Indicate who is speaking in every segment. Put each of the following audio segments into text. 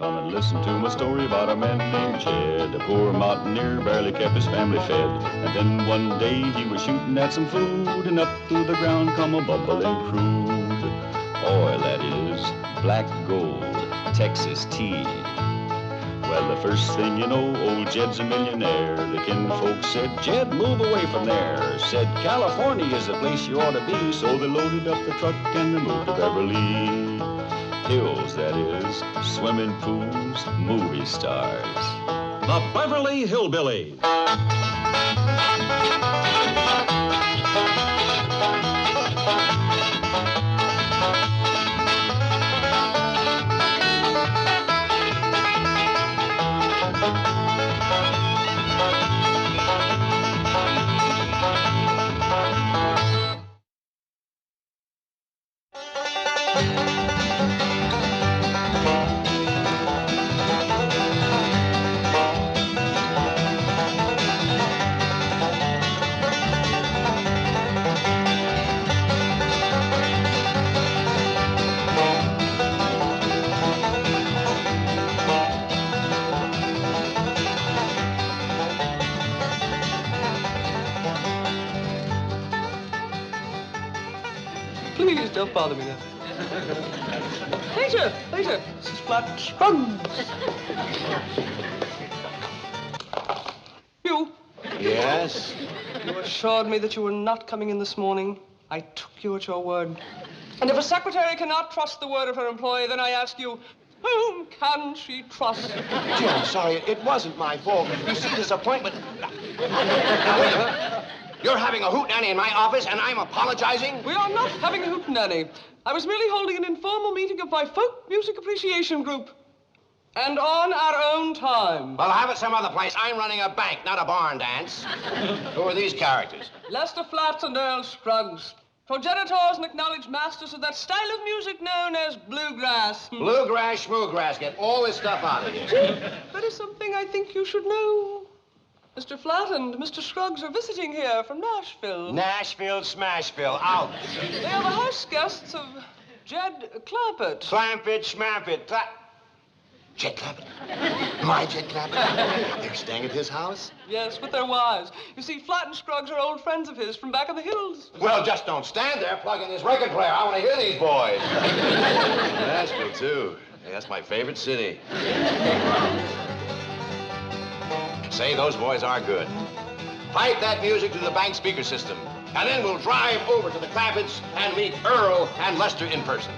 Speaker 1: Come and listen to my story about a man named Jed. A poor mountaineer barely kept his family fed. And then one day he was shooting at some food, and up through the ground come a bubbling crude oil, that is, black gold, Texas tea. Well, the first thing you know, old Jed's a millionaire. The kinfolk said, Jed, move away from there. Said, California is the place you ought to be. So they loaded up the truck and they moved to Beverly Hills, that is, swimming pools, movie stars.
Speaker 2: The Beverly Hillbillies.
Speaker 3: Please don't bother me now. Later, later. This is Flat Scruggs. You.
Speaker 4: Yes?
Speaker 3: You assured me that you were not coming in this morning. I took you at your word. And if a secretary cannot trust the word of her employee, then I ask you, whom can she trust?
Speaker 4: Gee, I'm sorry. It wasn't my fault. You see, this appointment... Now, wait a minute. You're having a hootenanny in my office, and I'm apologizing?
Speaker 3: We are not having a hootenanny. I was merely holding an informal meeting of my folk music appreciation group. And on our own time.
Speaker 4: Well, have it some other place. I'm running a bank, not a barn dance. Who are these characters?
Speaker 3: Lester Flatt and Earl Scruggs, progenitors and acknowledged masters of that style of music known as bluegrass.
Speaker 4: Bluegrass, schmoograss. Get all this stuff out of here.
Speaker 3: That is something I think you should know. Mr. Flatt and Mr. Scruggs are visiting here from Nashville.
Speaker 4: Nashville, Smashville, out.
Speaker 3: They are the house guests of Jed Clampett.
Speaker 4: Clampett, schmampett. Jed Clampett? My Jed Clampett? They're staying at his house?
Speaker 3: Yes, with their wives. You see, Flatt and Scruggs are old friends of his from back in the hills.
Speaker 4: Well, just don't stand there plugging this record player. I want to hear these boys.
Speaker 5: Nashville, too. Hey, that's my favorite city. Say, those boys are good.
Speaker 4: Pipe that music to the bank speaker system, and then we'll drive over to the Clampetts and meet Earl and Lester in person.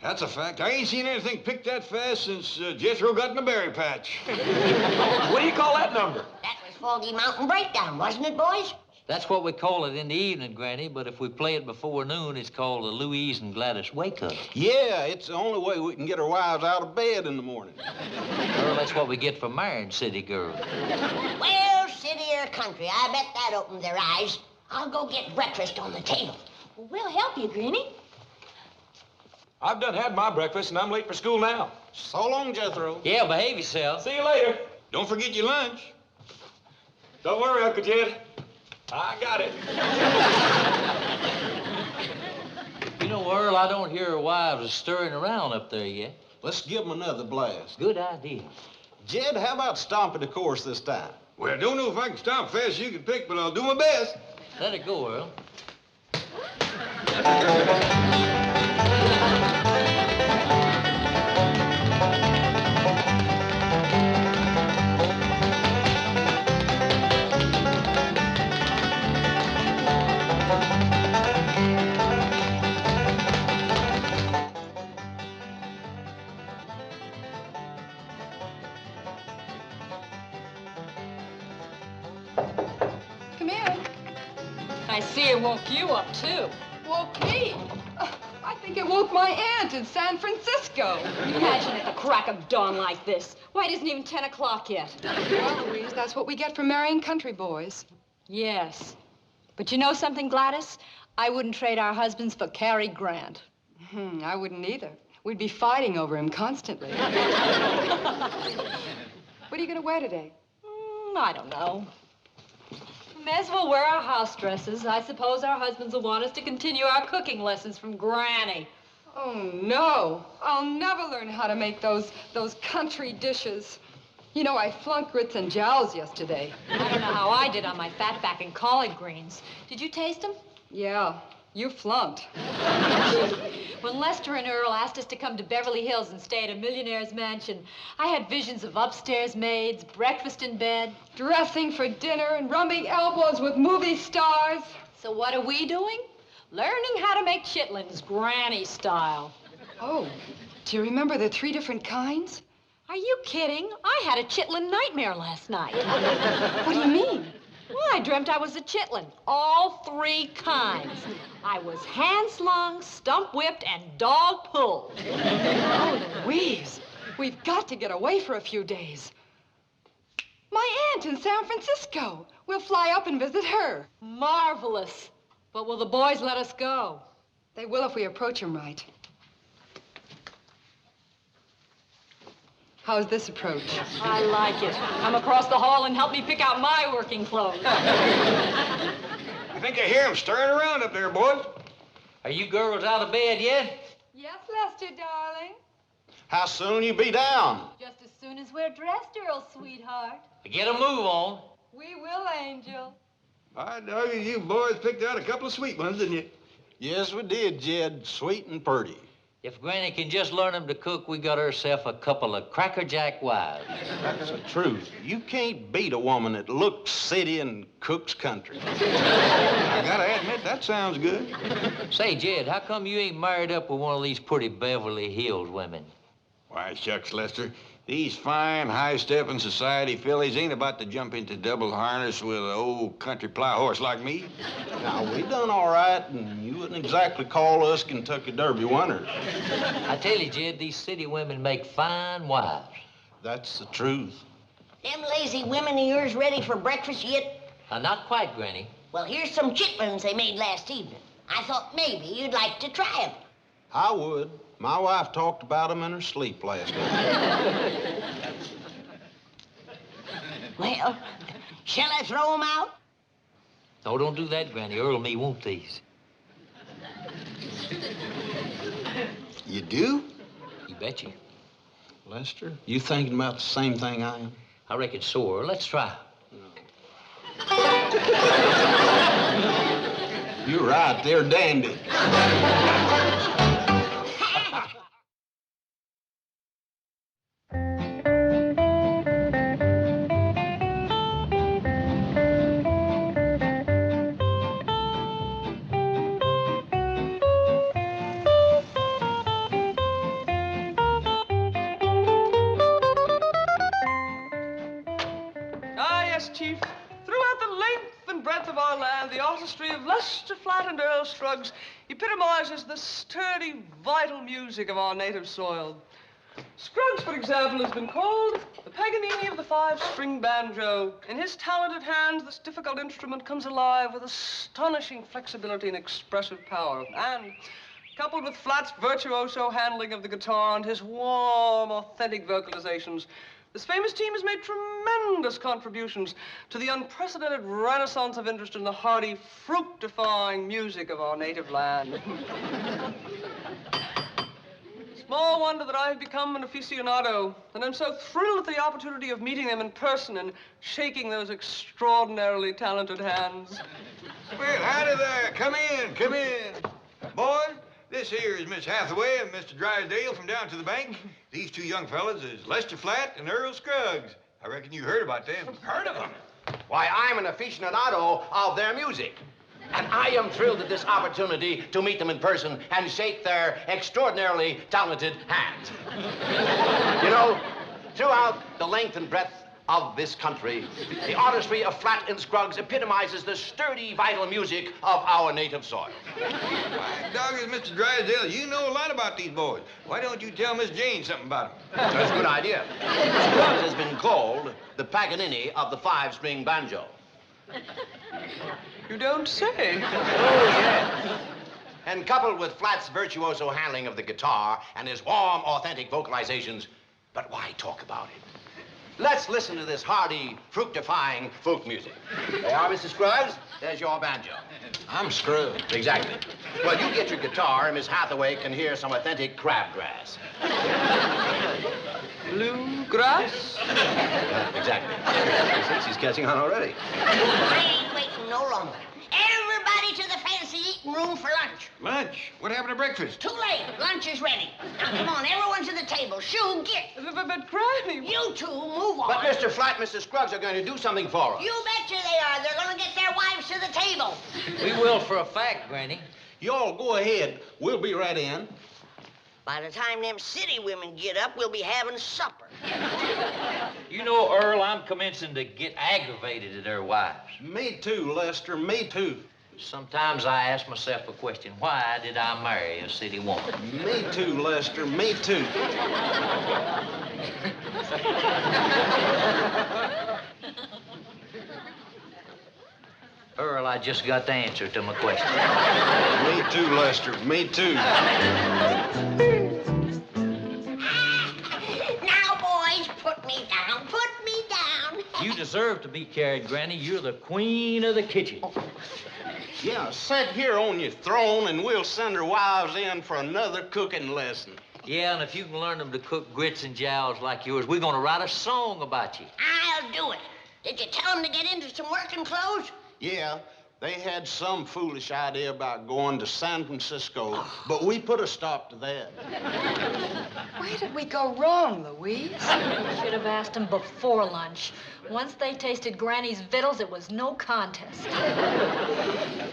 Speaker 6: That's a fact. I ain't seen anything picked that fast since Jethro got in the berry patch.
Speaker 4: What do you call that number?
Speaker 7: That was Foggy Mountain Breakdown, wasn't it, boys?
Speaker 8: That's what we call it in the evening, Granny, but if we play it before noon, it's called the Louise and Gladys Wake Up.
Speaker 6: Yeah, it's the only way we can get our wives out of bed in the morning.
Speaker 8: Girl, that's what we get for marrying city girls.
Speaker 7: Well, city or country, I bet that opened their eyes. I'll go get breakfast on the table.
Speaker 9: Well, we'll help you, Granny.
Speaker 10: I've done had my breakfast, and I'm late for school now.
Speaker 6: So long, Jethro.
Speaker 8: Yeah, behave yourself.
Speaker 10: See you later.
Speaker 6: Don't forget your lunch.
Speaker 10: Don't worry, Uncle Jed. I got it.
Speaker 8: You know, Earl, I don't hear our wives are stirring around up there yet.
Speaker 6: Let's give them another blast.
Speaker 8: Good idea.
Speaker 6: Jed, how about stomping the course this time? Well, I don't know if I can stomp fast as you can pick, but I'll do my best.
Speaker 8: Let it go, Earl.
Speaker 9: Come in. I see it woke you up, too. Woke me? I think it woke my
Speaker 11: my aunt in San Francisco.
Speaker 9: Imagine at the crack of dawn like this. Why, it isn't even 10 o'clock yet.
Speaker 11: Well, Louise, that's what we get for marrying country boys.
Speaker 9: Yes. But you know something, Gladys? I wouldn't trade our husbands for Cary Grant.
Speaker 11: I wouldn't either. We'd be fighting over him constantly. What are you going to wear today?
Speaker 9: I don't know. May as well wear our house dresses. I suppose our husbands will want us to continue our cooking lessons from Granny.
Speaker 11: Oh, no. I'll never learn how to make those country dishes. You know, I flunked grits and jowls yesterday.
Speaker 9: I don't know how I did on my fatback and collard greens. Did you taste them?
Speaker 11: Yeah, you flunked.
Speaker 9: When Lester and Earl asked us to come to Beverly Hills and stay at a millionaire's mansion, I had visions of upstairs maids, breakfast in bed.
Speaker 11: Dressing for dinner and rubbing elbows with movie stars.
Speaker 9: So what are we doing? Learning how to make chitlins, Granny style.
Speaker 11: Oh, do you remember the 3 different kinds?
Speaker 9: Are you kidding? I had a chitlin nightmare last night.
Speaker 11: What do you mean?
Speaker 9: Well, I dreamt I was a chitlin, all 3 kinds. I was hand-slung, stump-whipped, and dog-pulled.
Speaker 11: Oh, Louise, we've got to get away for a few days. My aunt in San Francisco. We'll fly up and visit her.
Speaker 9: Marvelous. But will the boys let us go?
Speaker 11: They will if we approach them right. How's this approach?
Speaker 9: I like it. Come across the hall and help me pick out my working clothes.
Speaker 6: I think I hear him stirring around up there, boys.
Speaker 8: Are you girls out of bed yet?
Speaker 11: Yes, Lester, darling.
Speaker 4: How soon you be down?
Speaker 9: Just as soon as we're dressed, Earl, sweetheart.
Speaker 8: Get a move on.
Speaker 11: We will, Angel.
Speaker 6: I know you boys picked out a couple of sweet ones, didn't you?
Speaker 4: Yes, we did, Jed. Sweet and pretty.
Speaker 8: If Granny can just learn them to cook, we got herself a couple of crackerjack wives.
Speaker 4: That's the truth. You can't beat a woman that looks city and cooks country.
Speaker 6: I gotta admit, that sounds good.
Speaker 8: Say, Jed, how come you ain't married up with one of these pretty Beverly Hills women?
Speaker 6: Why, shucks, Lester. These fine, high-stepping society fillies ain't about to jump into double harness with an old country plow horse like me.
Speaker 4: Now, we done all right, and you wouldn't exactly call us Kentucky Derby winners.
Speaker 8: I tell you, Jed, these city women make fine wives.
Speaker 4: That's the truth.
Speaker 7: Them lazy women of yours ready for breakfast yet?
Speaker 8: Not quite, Granny.
Speaker 7: Well, here's some chitlins they made last evening. I thought maybe you'd like to try them.
Speaker 4: I would. My wife talked about them in her sleep last night.
Speaker 7: Well, shall I throw them out?
Speaker 8: No, don't do that, Granny. Earl and me want these.
Speaker 4: You do?
Speaker 8: You betcha.
Speaker 4: Lester, you thinking about the same thing I am?
Speaker 8: I reckon so, Earl. Let's try.
Speaker 4: You're right. They're dandy.
Speaker 3: Chief, throughout the length and breadth of our land, the artistry of Lester Flatt and Earl Scruggs epitomizes the sturdy, vital music of our native soil. Scruggs, for example, has been called the Paganini of the 5-string banjo. In his talented hands, this difficult instrument comes alive with astonishing flexibility and expressive power. And coupled with Flatt's virtuoso handling of the guitar and his warm, authentic vocalizations, this famous team has made tremendous contributions to the unprecedented renaissance of interest in the hardy, fruit-defying music of our native land. Small wonder that I have become an aficionado, and I'm so thrilled at the opportunity of meeting them in person and shaking those extraordinarily talented hands.
Speaker 6: Well, howdy there. Come in, come in. Boys, this here is Miss Hathaway and Mr. Drysdale from down to the bank. These 2 young fellas is Lester Flatt and Earl Scruggs. I reckon you heard about them.
Speaker 4: Heard of them? Why, I'm an aficionado of their music. And I am thrilled at this opportunity to meet them in person and shake their extraordinarily talented hands. You know, throughout the length and breadth of this country. The artistry of Flat and Scruggs epitomizes the sturdy, vital music of our native soil.
Speaker 6: Why, doggone, Mr. Drysdale, you know a lot about these boys. Why don't you tell Miss Jane something about them?
Speaker 4: That's a good idea. Scruggs has been called the Paganini of the five-string banjo.
Speaker 3: You don't say.
Speaker 4: Oh, yeah. And coupled with Flat's virtuoso handling of the guitar and his warm, authentic vocalizations, but why talk about it? Let's listen to this hearty, fructifying folk music. There you are, Mr. Scruggs. There's your banjo.
Speaker 10: I'm screwed.
Speaker 4: Exactly. Well, you get your guitar, and Miss Hathaway can hear some authentic crabgrass.
Speaker 3: Bluegrass?
Speaker 4: Exactly. She's catching on already.
Speaker 7: I ain't waiting no longer. Everybody to the fancy eating room for lunch.
Speaker 6: Lunch? What happened to breakfast?
Speaker 7: Too late. Lunch is ready. Now, come on, everyone to the table. Shoo, get.
Speaker 3: But Granny...
Speaker 7: You two, move on.
Speaker 4: But Mr. Flat and Mr. Scruggs are going to do something for us.
Speaker 7: You betcha they are. They're going to get their wives to the table.
Speaker 8: We will for a fact, Granny.
Speaker 12: Y'all go ahead. We'll be right in.
Speaker 7: By the time them city women get up, we'll be having supper.
Speaker 8: You know, Earl, I'm commencing to get aggravated at their wives.
Speaker 12: Me too, Lester. Me too.
Speaker 8: Sometimes I ask myself a question. Why did I marry a city woman?
Speaker 12: Me too, Lester. Me too.
Speaker 8: Earl, I just got the answer to my question.
Speaker 12: Me too, Lester. Me too.
Speaker 7: Now, boys, put me down. Put me down.
Speaker 8: You deserve to be carried, Granny. You're the queen of the kitchen.
Speaker 12: Yeah, sit here on your throne and we'll send our wives in for another cooking lesson.
Speaker 8: Yeah, and if you can learn them to cook grits and jowls like yours, we're going to write a song about you.
Speaker 7: I'll do it. Did you tell them to get into some working clothes?
Speaker 12: Yeah, they had some foolish idea about going to San Francisco, but we put a stop to that.
Speaker 11: Where did we go wrong, Louise?
Speaker 9: Should have asked them before lunch. Once they tasted Granny's victuals, it was no contest.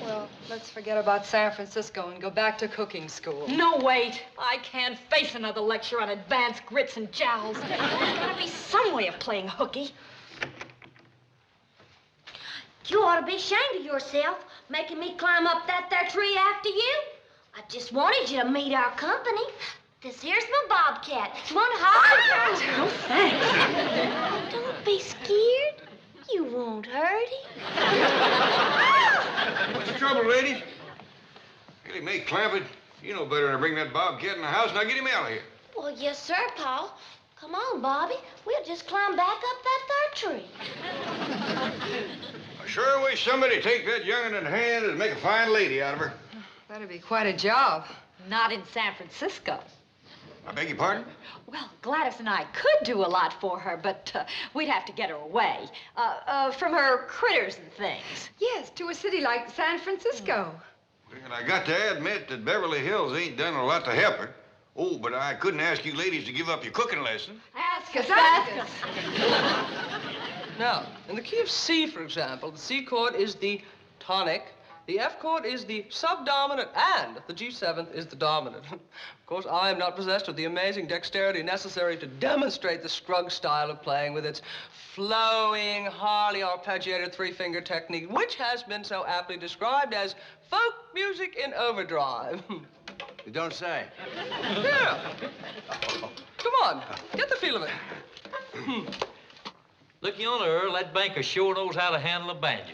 Speaker 11: Well, let's forget about San Francisco and go back to cooking school.
Speaker 9: No, wait. I can't face another lecture on advanced grits and jowls. There's gotta be some way of playing hooky.
Speaker 13: You ought to be ashamed of yourself, making me climb up that there tree after you. I just wanted you to meet our company. This here's my bobcat. Want to holler?
Speaker 9: Oh, thanks.
Speaker 13: Don't be scared. You won't hurt him.
Speaker 6: What's the trouble, ladies? Really, May Clampett, you know better than to bring that bobcat in the house. Now get him out of here.
Speaker 13: Well, yes, sir, Paul. Come on, Bobby. We'll just climb back up that there tree.
Speaker 6: I sure wish somebody'd take that young'un in hand and make a fine lady out of her.
Speaker 11: That'd be quite a job.
Speaker 9: Not in San Francisco.
Speaker 6: I beg your pardon?
Speaker 9: Well, Gladys and I could do a lot for her, but we'd have to get her away. From her critters and things.
Speaker 11: Yes, to a city like San Francisco.
Speaker 6: Well, I got to admit that Beverly Hills ain't done a lot to help her. Oh, but I couldn't ask you ladies to give up your cooking lesson.
Speaker 11: Ask us, ask us.
Speaker 3: Now, in the key of C, for example, the C chord is the tonic, the F chord is the subdominant, and the G7th is the dominant. Of course, I am not possessed with the amazing dexterity necessary to demonstrate the Scruggs style of playing with its flowing, highly arpeggiated three-finger technique, which has been so aptly described as folk music in overdrive.
Speaker 4: You don't say.
Speaker 3: Yeah. Come on, get the feel of it.
Speaker 8: Look yonder, Earl, that banker sure knows how to handle a banjo.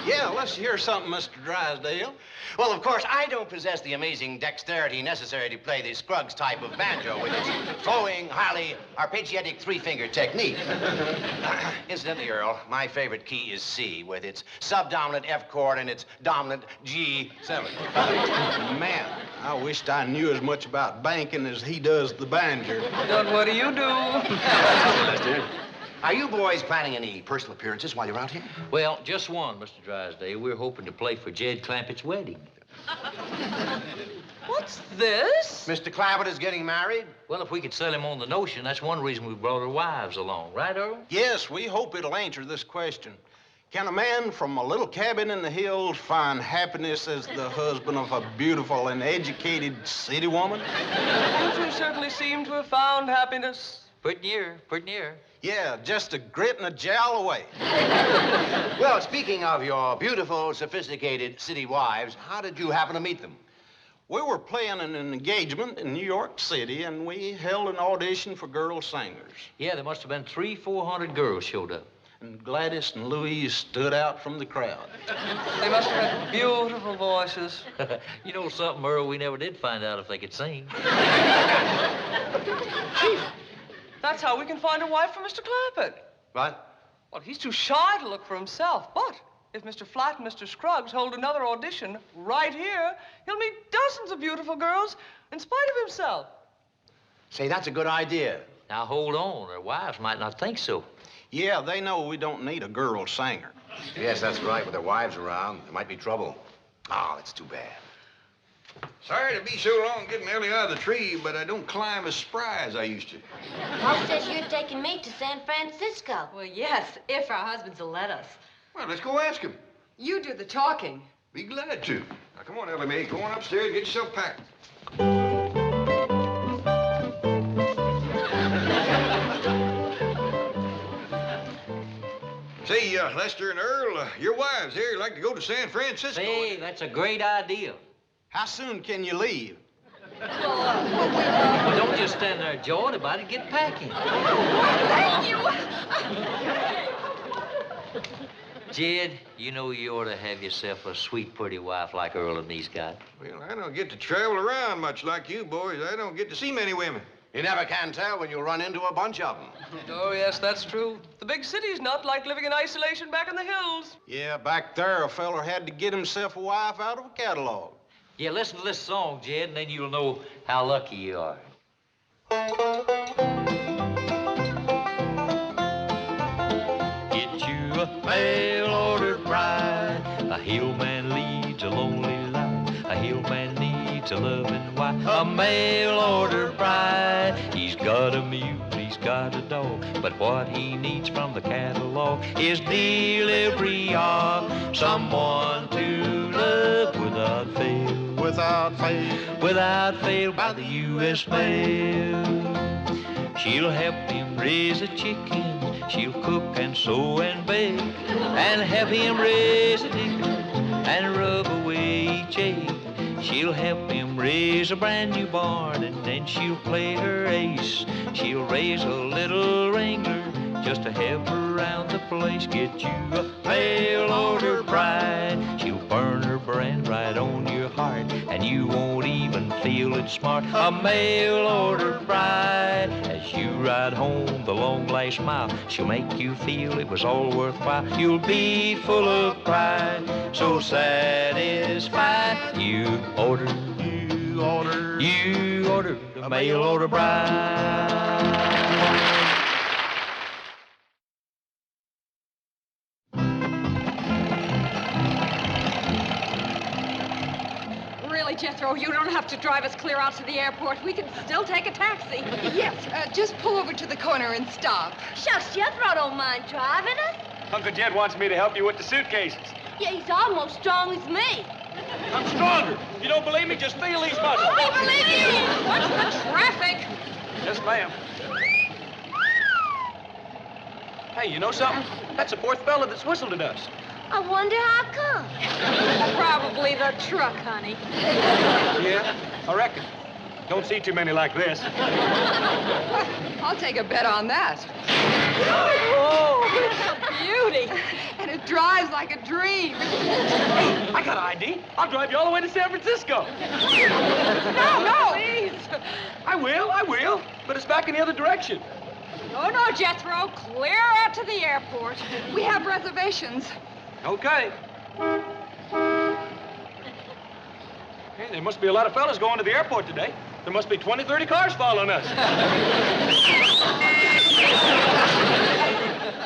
Speaker 12: Yeah, let's hear something, Mr. Drysdale.
Speaker 4: Well, of course, I don't possess the amazing dexterity necessary to play the Scruggs type of banjo with its flowing, highly arpeggiatic three-finger technique. Incidentally, Earl, my favorite key is C, with its subdominant F chord and its dominant G7.
Speaker 12: Man, I wished I knew as much about banking as he does the banjo.
Speaker 3: Then what do you do?
Speaker 4: Lester, are you boys planning any personal appearances while you're out here?
Speaker 8: Well, just one, Mr. Drysdale. We're hoping to play for Jed Clampett's wedding.
Speaker 3: What's this?
Speaker 4: Mr. Clampett is getting married?
Speaker 8: Well, if we could sell him on the notion, that's one reason we brought our wives along. Right, Earl?
Speaker 12: Yes, we hope it'll answer this question. Can a man from a little cabin in the hills find happiness as the husband of a beautiful and educated city woman?
Speaker 3: You two certainly seem to have found happiness
Speaker 8: Pretty near.
Speaker 12: Yeah, just a grit and a jowl away.
Speaker 4: Well, speaking of your beautiful, sophisticated city wives, how did you happen to meet them?
Speaker 12: We were playing in an engagement in New York City, and we held an audition for girl singers.
Speaker 8: Yeah, there must have been 300-400 girls showed up.
Speaker 12: And Gladys and Louise stood out from the crowd.
Speaker 3: They must have had beautiful voices.
Speaker 8: You know something, Earl? We never did find out if they could sing.
Speaker 3: Chief, that's how we can find a wife for Mr. Clampett.
Speaker 4: What?
Speaker 3: Well, he's too shy to look for himself, but if Mr. Flatt and Mr. Scruggs hold another audition right here, he'll meet dozens of beautiful girls in spite of himself.
Speaker 4: Say, that's a good idea.
Speaker 8: Now, hold on. Their wives might not think so.
Speaker 12: Yeah, they know we don't need a girl singer.
Speaker 4: Yes, that's right. With their wives around, there might be trouble. Oh, that's too bad.
Speaker 6: Sorry to be so long getting Ellie out of the tree, but I don't climb as spry as I used to.
Speaker 13: Pop says you're taking me to San Francisco.
Speaker 9: Well, yes, if our husbands will let us.
Speaker 6: Well, let's go ask him.
Speaker 11: You do the talking.
Speaker 6: Be glad to. Now, come on, Ellie Mae. Go on upstairs and get yourself packed. Say, Lester and Earl, your wives here like to go to San Francisco.
Speaker 8: Say, that's a great idea.
Speaker 12: How soon can you leave?
Speaker 8: Well, don't just stand there jawing about it. Get packing.
Speaker 11: Thank you.
Speaker 8: Jed, you know you ought to have yourself a sweet, pretty wife like Earl and me's got.
Speaker 6: Well, I don't get to travel around much like you boys. I don't get to see many women.
Speaker 4: You never can tell when you'll run into a bunch of them.
Speaker 3: Oh, yes, that's true. The big city's not like living in isolation back in the hills.
Speaker 12: Yeah, back there, a feller had to get himself a wife out of a catalog.
Speaker 8: Yeah, listen to this song, Jed, and then you'll know how lucky you are. Get you a mail-order bride. A hillman leads a lonely life. A hillman needs a loving wife. A mail-order bride. He's got a mule, he's got a dog, but what he needs from the catalog is delivery of someone to love without fail.
Speaker 12: Without fail.
Speaker 8: Without fail by the U.S. mail. She'll help him raise a chicken. She'll cook and sew and bake and help him raise a dick and rub away each ache. She'll help him raise a brand new barn, and then she'll play her ace. She'll raise a little wrangler just to help her around the place. Get you a mail-order bride. She'll burn her brand right on your heart, and you won't even feel it smart. A mail-order bride. As you ride home the long last mile, she'll make you feel it was all worthwhile. You'll be full of pride, so satisfied. You order a mail-order bride.
Speaker 11: Jethro, you don't have to drive us clear out to the airport. We can still take a taxi. Yes, just pull over to the corner and stop.
Speaker 13: Shucks, Jethro don't mind driving us.
Speaker 10: Uncle Jed wants me to help you with the suitcases.
Speaker 13: Yeah, he's almost strong as me.
Speaker 10: I'm stronger. You don't believe me? Just feel these muscles.
Speaker 11: Oh, we believe you. Watch the traffic.
Speaker 10: Yes, ma'am. Hey, you know something? That's the fourth fella that's whistled at us.
Speaker 13: I wonder how come.
Speaker 9: Probably the truck, honey.
Speaker 10: Yeah, I reckon. Don't see too many like this.
Speaker 11: I'll take a bet on that.
Speaker 9: Oh, it's a beauty.
Speaker 11: And it drives like a dream.
Speaker 10: Hey, I got an ID. I'll drive you all the way to San Francisco.
Speaker 11: No, please.
Speaker 10: I will. But it's back in the other direction.
Speaker 9: No, Jethro. Clear out to the airport.
Speaker 11: We have reservations.
Speaker 10: Okay. Hey, there must be a lot of fellas going to the airport today. There must be 20, 30 cars following us.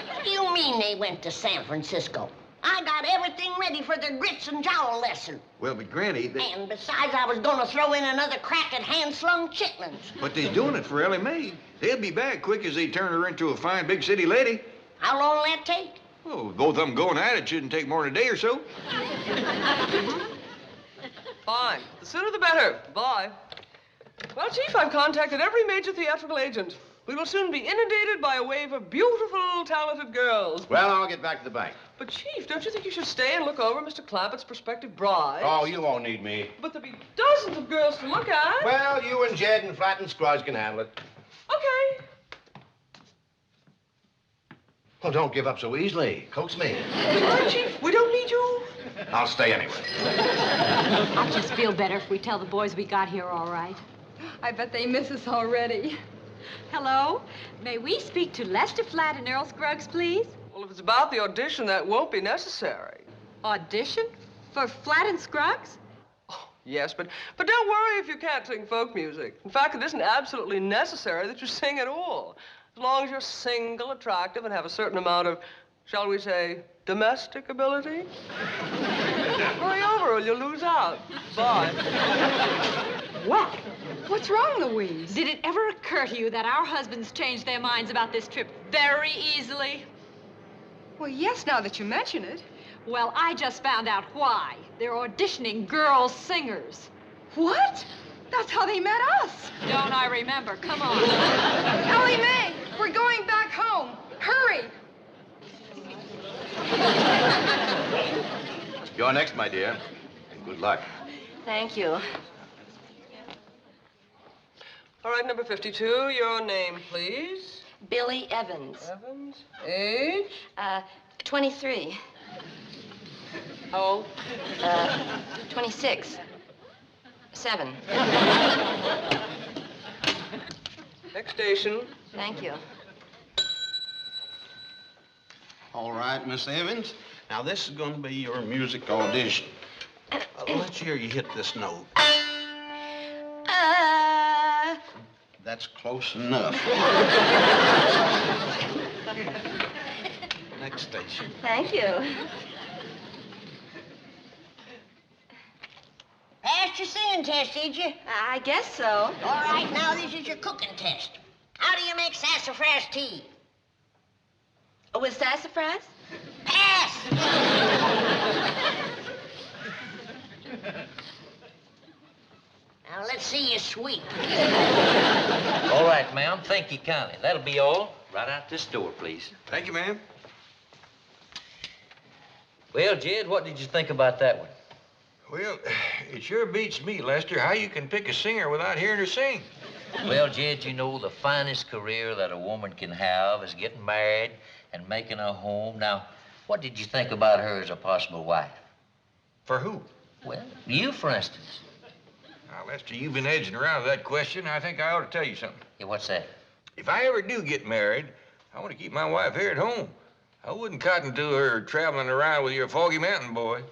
Speaker 7: What do you mean they went to San Francisco? I got everything ready for their grits and jowl lesson.
Speaker 6: Well, but Granny,
Speaker 7: And besides, I was going to throw in another crack at hand-slung chitlins.
Speaker 6: But they's doing it for Ellie Mae. They'll be back quick as they turn her into a fine big city lady.
Speaker 7: How long will that take?
Speaker 6: Oh, both of them going at it shouldn't take more than a day or so.
Speaker 3: Fine. The sooner the better. Bye. Well, Chief, I've contacted every major theatrical agent. We will soon be inundated by a wave of beautiful, talented girls.
Speaker 4: Well, I'll get back to the bank.
Speaker 3: But, Chief, don't you think you should stay and look over Mr. Clampett's prospective bride?
Speaker 4: Oh, you won't need me.
Speaker 3: But there'll be dozens of girls to look at.
Speaker 4: Well, you and Jed and Flat and Scruggs can handle it.
Speaker 3: Okay.
Speaker 4: Well, don't give up so easily. Coax me.
Speaker 3: All right, Chief, we don't need you.
Speaker 4: I'll stay anyway.
Speaker 9: I'll just feel better if we tell the boys we got here all right.
Speaker 11: I bet they miss us already.
Speaker 9: Hello? May we speak to Lester Flat and Earl Scruggs, please?
Speaker 3: Well, if it's about the audition, that won't be necessary.
Speaker 9: Audition? For Flat and Scruggs?
Speaker 3: Yes, but don't worry if you can't sing folk music. In fact, it isn't absolutely necessary that you sing at all. As long as you're single, attractive, and have a certain amount of, shall we say, domestic ability. Hurry over or you'll lose out. Bye.
Speaker 11: Well, what's wrong, Louise?
Speaker 9: Did it ever occur to you that our husbands change their minds about this trip very easily?
Speaker 11: Well, yes, now that you mention it.
Speaker 9: Well, I just found out why. They're auditioning girl singers.
Speaker 11: What? That's how they met us.
Speaker 9: Don't I remember? Come on.
Speaker 11: Ellie Mae, we're going back home. Hurry.
Speaker 5: You're next, my dear. And good luck.
Speaker 13: Thank you.
Speaker 3: All right, number 52, your name, please.
Speaker 13: Billy Evans.
Speaker 3: Evans. Age?
Speaker 13: 23.
Speaker 3: How old?
Speaker 13: 26. 7.
Speaker 3: Next station.
Speaker 13: Thank you.
Speaker 12: All right, Miss Evans. Now, this is going to be your music audition. Let's hear you hit this note. That's close enough. Next station.
Speaker 13: Thank you.
Speaker 7: Passed your singing test, did you?
Speaker 13: I guess so.
Speaker 7: All right, now this is your cooking test. How do you make sassafras tea?
Speaker 13: With sassafras?
Speaker 7: Pass! Now, let's see you sweep.
Speaker 8: All right, ma'am. Thank you kindly. That'll be all. Right out this door, please.
Speaker 6: Thank you, ma'am.
Speaker 8: Well, Jed, what did you think about that one?
Speaker 6: Well, it sure beats me, Lester, how you can pick a singer without hearing her sing.
Speaker 8: Well, Jed, you know, the finest career that a woman can have is getting married and making a home. Now, what did you think about her as a possible wife?
Speaker 6: For who?
Speaker 8: Well, you, for instance.
Speaker 6: Now, Lester, you've been edging around that question. I think I ought to tell you something.
Speaker 8: Yeah, what's that?
Speaker 6: If I ever do get married, I want to keep my wife here at home. I wouldn't cotton to her traveling around with your Foggy Mountain boy.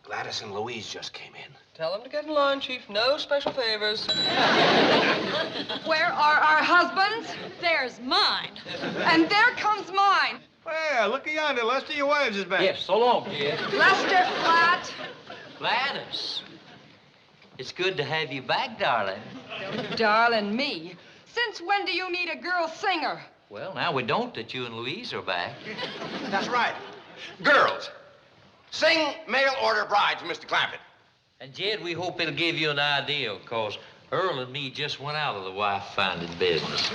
Speaker 4: Gladys and Louise just came in.
Speaker 3: Tell them to get in line, Chief. No special favors.
Speaker 11: Where are our husbands?
Speaker 9: There's mine.
Speaker 11: And there comes mine.
Speaker 6: Well, look yonder, Lester. Your wives is back.
Speaker 8: Yes, so long, Jed.
Speaker 11: Lester Flat.
Speaker 8: Gladys. It's good to have you back, darling.
Speaker 11: Darling me. Since when do you need a girl singer?
Speaker 8: Well, now we don't that you and Louise are back.
Speaker 4: That's right. Girls, sing Mail Order Bride for Mr. Clampett.
Speaker 8: And, Jed, we hope it'll give you an idea, because Earl and me just went out of the wife-finding business.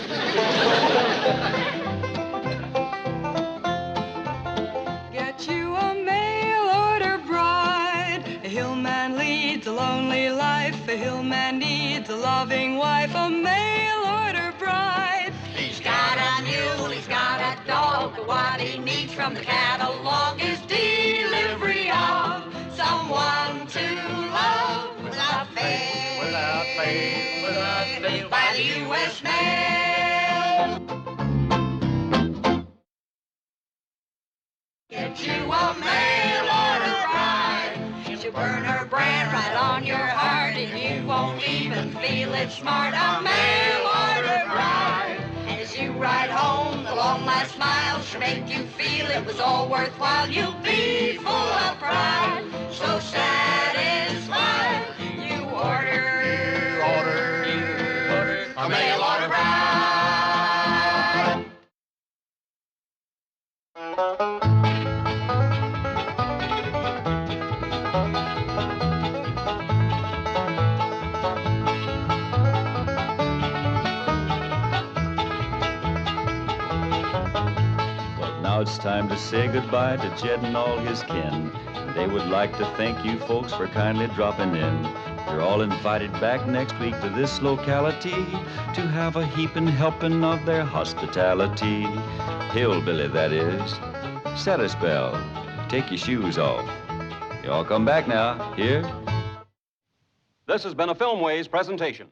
Speaker 11: Get you a mail order bride. A hillman leads a lonely life. A hillman needs a loving wife. A mail order bride.
Speaker 7: He's got a mule, he's got a dog, but what he needs from the catalog is delivery of someone to love without fail.
Speaker 8: Without fail, without fail,
Speaker 7: By the U.S. mail. Get you a mail order bride. She'll burn her brand right on your heart, and you won't even feel it smart. A mail order bride. And as you ride home, the long last mile should make you feel it was all worthwhile. You'll be full of pride, so satisfied. You order a mail order bride.
Speaker 1: it's time to say goodbye to Jed and all his kin. They would like to thank you folks for kindly dropping in. You're all invited back next week to this locality to have a heaping helping of their hospitality. Hillbilly, that is. Set a spell. Take your shoes off. You all come back now. Here?
Speaker 2: This has been a Filmways presentation.